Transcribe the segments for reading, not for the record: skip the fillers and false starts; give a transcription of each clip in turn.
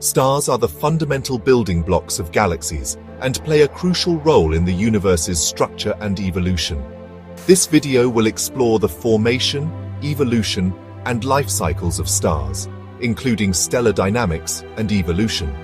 Stars are the fundamental building blocks of galaxies and play a crucial role in the universe's structure and evolution. This video will explore the formation, evolution, and life cycles of stars, including stellar dynamics and evolution.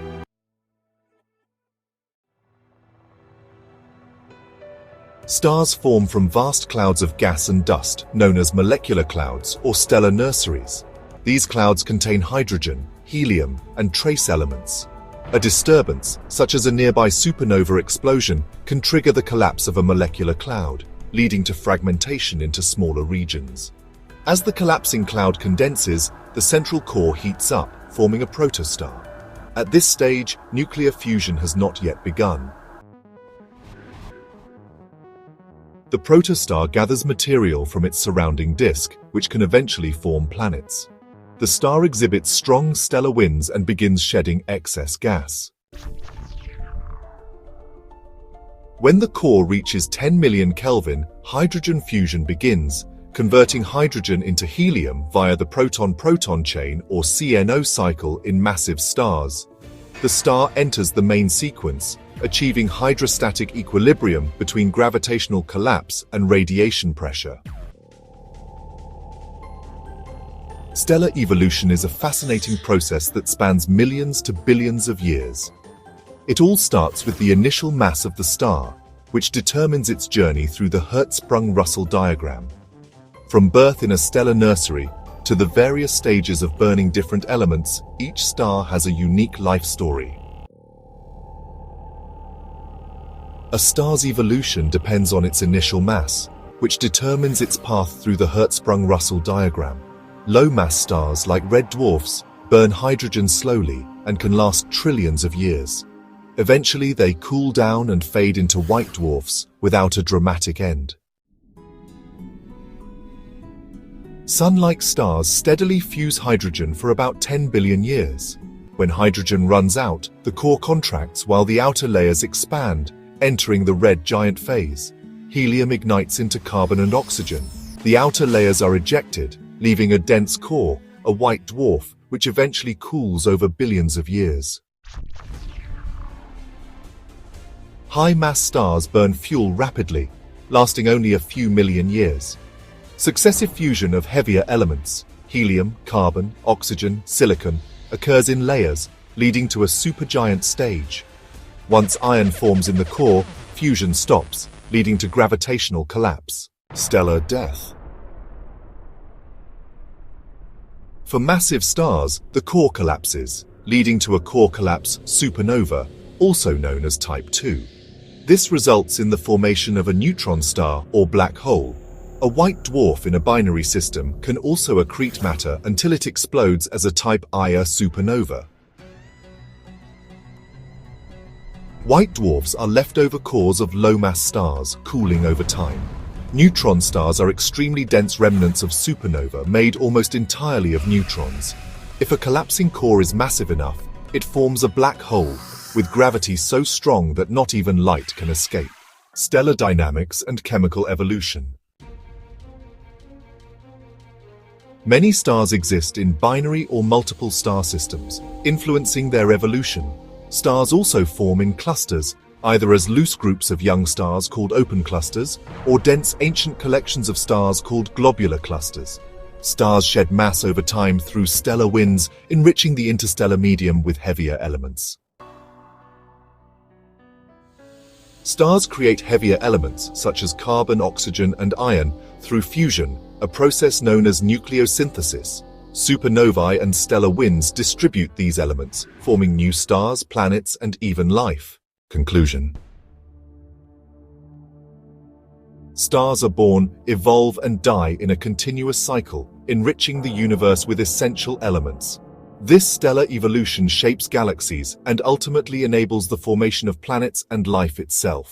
Stars form from vast clouds of gas and dust, known as molecular clouds or stellar nurseries. These clouds contain hydrogen, helium, and trace elements. A disturbance, such as a nearby supernova explosion, can trigger the collapse of a molecular cloud, leading to fragmentation into smaller regions. As the collapsing cloud condenses, the central core heats up, forming a protostar. At this stage, nuclear fusion has not yet begun. The protostar gathers material from its surrounding disk, which can eventually form planets. The star exhibits strong stellar winds and begins shedding excess gas. When the core reaches 10 million Kelvin, hydrogen fusion begins, converting hydrogen into helium via the proton-proton chain or CNO cycle in massive stars. The star enters the main sequence, achieving hydrostatic equilibrium between gravitational collapse and radiation pressure. Stellar evolution is a fascinating process that spans millions to billions of years. It all starts with the initial mass of the star, which determines its journey through the Hertzsprung-Russell diagram. From birth in a stellar nursery to the various stages of burning different elements, each star has a unique life story. A star's evolution depends on its initial mass, which determines its path through the Hertzsprung-Russell diagram. Low-mass stars like red dwarfs burn hydrogen slowly and can last trillions of years. Eventually, they cool down and fade into white dwarfs without a dramatic end. Sun-like stars steadily fuse hydrogen for about 10 billion years. When hydrogen runs out, the core contracts while the outer layers expand, entering the red giant phase. Helium ignites into carbon and oxygen. The outer layers are ejected, leaving a dense core, a white dwarf, which eventually cools over billions of years. High-mass stars burn fuel rapidly, lasting only a few million years. Successive fusion of heavier elements, helium, carbon, oxygen, silicon, occurs in layers, leading to a supergiant stage. Once iron forms in the core, fusion stops, leading to gravitational collapse. Stellar death. For massive stars, the core collapses, leading to a core collapse supernova, also known as Type II. This results in the formation of a neutron star or black hole. A white dwarf in a binary system can also accrete matter until it explodes as a Type Ia supernova. White dwarfs are leftover cores of low-mass stars cooling over time. Neutron stars are extremely dense remnants of supernova made almost entirely of neutrons. If a collapsing core is massive enough, it forms a black hole, with gravity so strong that not even light can escape. Stellar dynamics and chemical evolution. Many stars exist in binary or multiple star systems, influencing their evolution. Stars also form in clusters, either as loose groups of young stars called open clusters, or dense ancient collections of stars called globular clusters. Stars shed mass over time through stellar winds, enriching the interstellar medium with heavier elements. Stars create heavier elements such as carbon, oxygen, and iron through fusion, a process known as nucleosynthesis. Supernovae and stellar winds distribute these elements, forming new stars, planets, and even life. Conclusion. Stars are born, evolve, and die in a continuous cycle, enriching the universe with essential elements. This stellar evolution shapes galaxies and ultimately enables the formation of planets and life itself.